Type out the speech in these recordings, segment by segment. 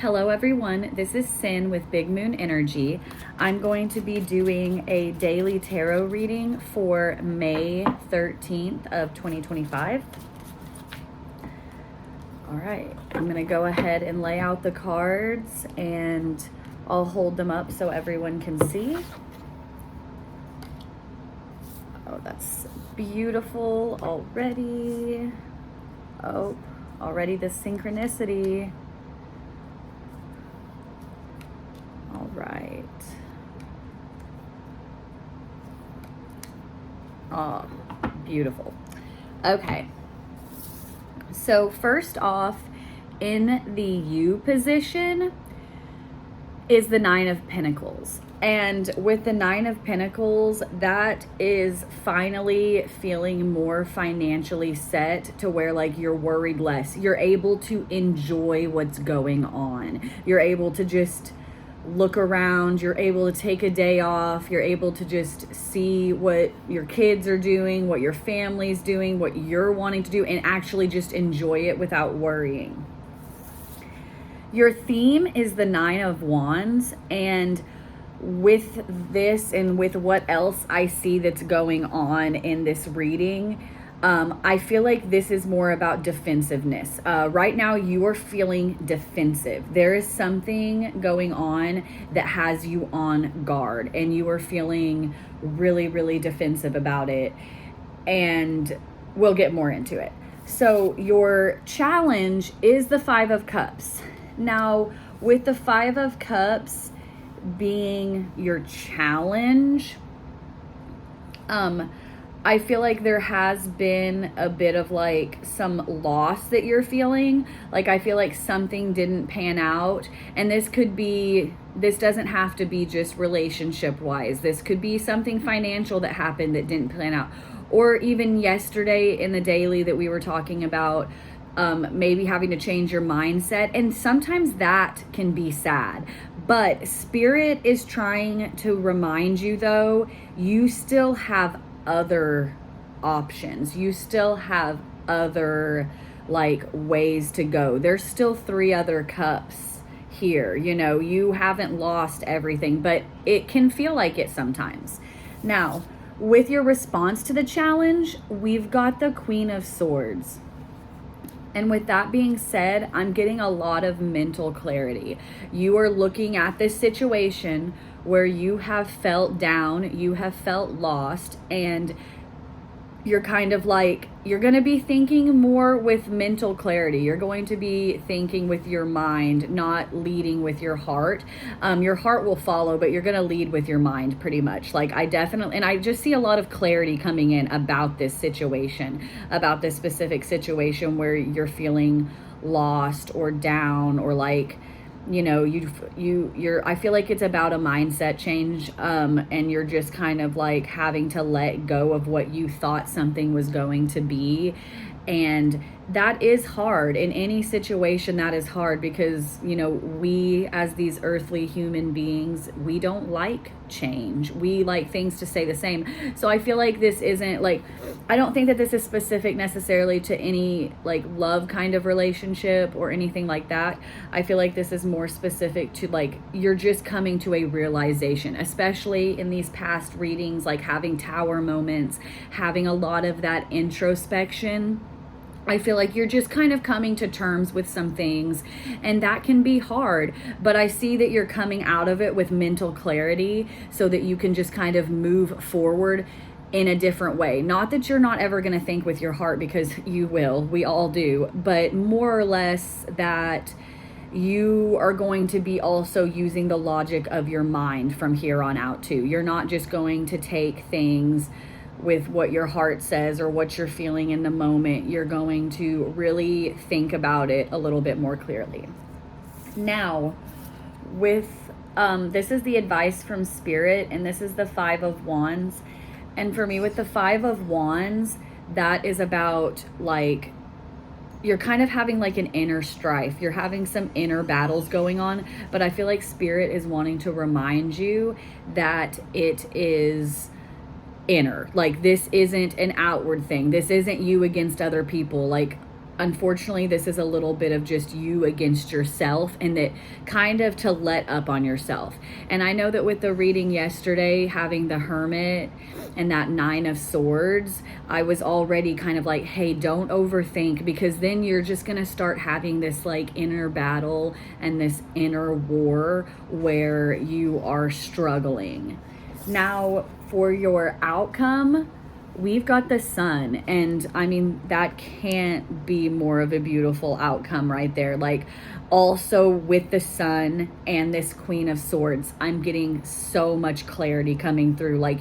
Hello everyone, this is Sin with Big Moon Energy. I'm going to be doing a daily tarot reading for May 13th of 2025. All right, I'm gonna go ahead and lay out the cards and I'll hold them up so everyone can see. Oh, that's beautiful already. Oh, already the synchronicity. All right. Oh, beautiful. Okay. So first off, in the U position is the Nine of Pentacles. And with the Nine of Pentacles, that is finally feeling more financially set to where like you're worried less. You're able to enjoy what's going on. You're able to just look around, you're able to take a day off, you're able to just see what your kids are doing, what your family's doing, what you're wanting to do, and actually just enjoy it without worrying. Your theme is the Nine of Wands, and with this and with what else I see that's going on in this reading, I feel like this is more about defensiveness. Right now, you are feeling defensive. There is something going on that has you on guard, and you are feeling really, really defensive about it. And we'll get more into it. So your challenge is the Five of Cups. Now, with the Five of Cups being your challenge, I feel like there has been a bit of like some loss that you're feeling. Like I feel like something didn't pan out, and this doesn't have to be just relationship wise. This could be something financial that happened that didn't pan out. Or even yesterday in the daily that we were talking about, maybe having to change your mindset. And sometimes that can be sad. But Spirit is trying to remind you though, you still have other options. You still have other like ways to go. There's still 3 other cups here. You know, you haven't lost everything, but it can feel like it sometimes. Now, with your response to the challenge, we've got the Queen of Swords. And with that being said, I'm getting a lot of mental clarity. You are looking at this situation where you have felt down, you have felt lost, and you're kind of like, you're going to be thinking more with mental clarity. You're going to be thinking with your mind, not leading with your heart. Your heart will follow, but you're going to lead with your mind pretty much. Like I just see a lot of clarity coming in about this situation, about this specific situation where you're feeling lost or down, or like, you know, I feel like it's about a mindset change, and you're just kind of like having to let go of what you thought something was going to be. And that is hard in any situation. That is hard because, you know, we as these earthly human beings, we don't like change. We like things to stay the same. So I feel like this isn't like, I don't think that this is specific necessarily to any like love kind of relationship or anything like that. I feel like this is more specific to like, you're just coming to a realization, especially in these past readings, like having tower moments, having a lot of that introspection. I feel like you're just kind of coming to terms with some things, and that can be hard, but I see that you're coming out of it with mental clarity so that you can just kind of move forward in a different way. Not that you're not ever going to think with your heart, because you will, we all do, but more or less that you are going to be also using the logic of your mind from here on out too. You're not just going to take things with what your heart says or what you're feeling in the moment. You're going to really think about it a little bit more clearly. Now, with this is the advice from Spirit, and this is the Five of Wands. And for me, with the Five of Wands, that is about like, you're kind of having like an inner strife. You're having some inner battles going on, but I feel like Spirit is wanting to remind you that it is inner. Like this isn't an outward thing. This isn't you against other people. Like unfortunately this is a little bit of just you against yourself, and that kind of to let up on yourself. And I know that with the reading yesterday, having the Hermit and that Nine of Swords, I was already kind of like, hey, don't overthink, because then you're just going to start having this like inner battle and this inner war where you are struggling. Now for your outcome, we've got the Sun, and I mean, that can't be more of a beautiful outcome right there. Like, also with the Sun and this Queen of Swords, I'm getting so much clarity coming through. Like,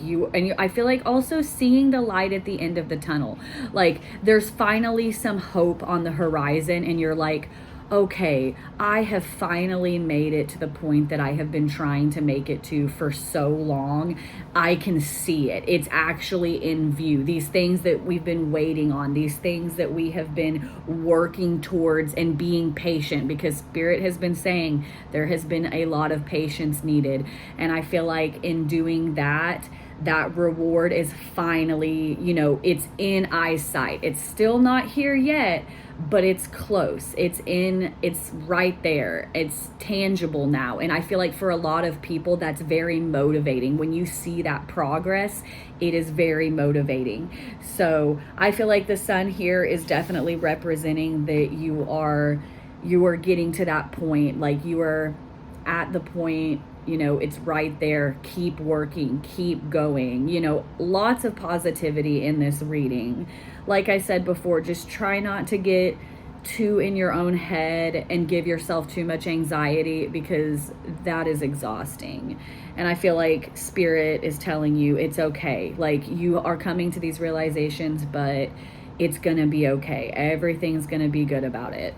I feel like also seeing the light at the end of the tunnel. Like, there's finally some hope on the horizon, and you're like, okay, I have finally made it to the point that I have been trying to make it to for so long. I can see it. It's actually in view. These things that we've been waiting on, these things that we have been working towards and being patient, because Spirit has been saying there has been a lot of patience needed. And I feel like in doing that, that reward is finally, it's in eyesight. It's still not here yet, but it's close. It's right there. It's tangible now. And I feel like for a lot of people, that's very motivating. When you see that progress, it is very motivating. So I feel like the Sun here is definitely representing that you are getting to that point. Like, you are at the point, it's right there. Keep working, keep going, lots of positivity in this reading. Like I said before, just try not to get too in your own head and give yourself too much anxiety, because that is exhausting. And I feel like Spirit is telling you it's okay. Like, you are coming to these realizations, but it's gonna be okay. Everything's gonna be good about it.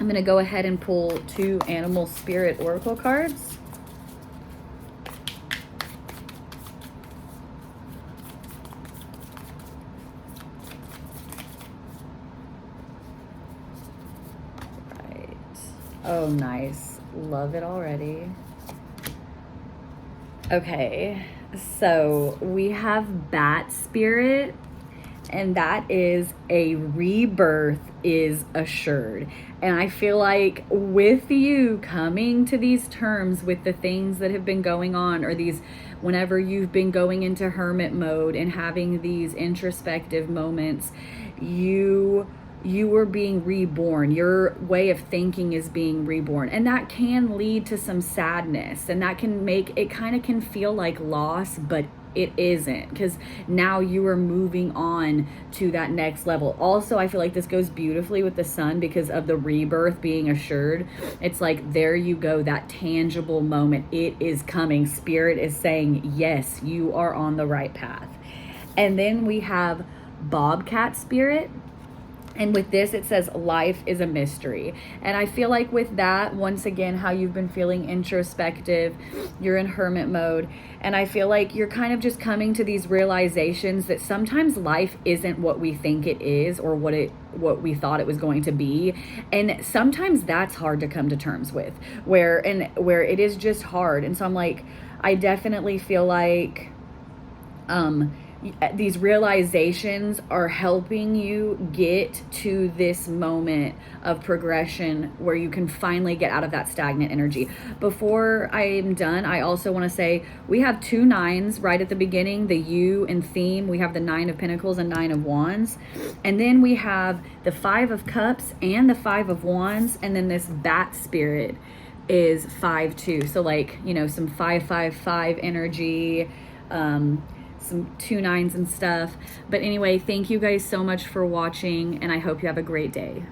I'm gonna go ahead and pull 2 Animal Spirit Oracle cards. Oh, nice. Love it already. Okay, so we have Bat Spirit, and that is a rebirth is assured. And I feel like with you coming to these terms with the things that have been going on, or these, whenever you've been going into hermit mode and having these introspective moments, you are being reborn. Your way of thinking is being reborn, and that can lead to some sadness, and that can make it kind of can feel like loss, but it isn't, because now you are moving on to that next level. Also, I feel like this goes beautifully with the Sun because of the rebirth being assured. It's like, there you go, that tangible moment. It is coming. Spirit is saying, yes, you are on the right path. And then we have Bobcat Spirit. And with this, it says life is a mystery. And I feel like with that, once again, how you've been feeling introspective, you're in hermit mode. And I feel like you're kind of just coming to these realizations that sometimes life isn't what we think it is, or what we thought it was going to be. And sometimes that's hard to come to terms with, where it is just hard. And so I'm like, I definitely feel like, these realizations are helping you get to this moment of progression where you can finally get out of that stagnant energy. Before I'm done, I also want to say we have 2 9s right at the beginning, the U and theme. We have the 9 of Pentacles and 9 of Wands. And then we have the 5 of Cups and the 5 of Wands. And then this Bat Spirit is 5 2. So like, some 5 5 5 energy, some 2 9s and stuff. But anyway, thank you guys so much for watching, and I hope you have a great day.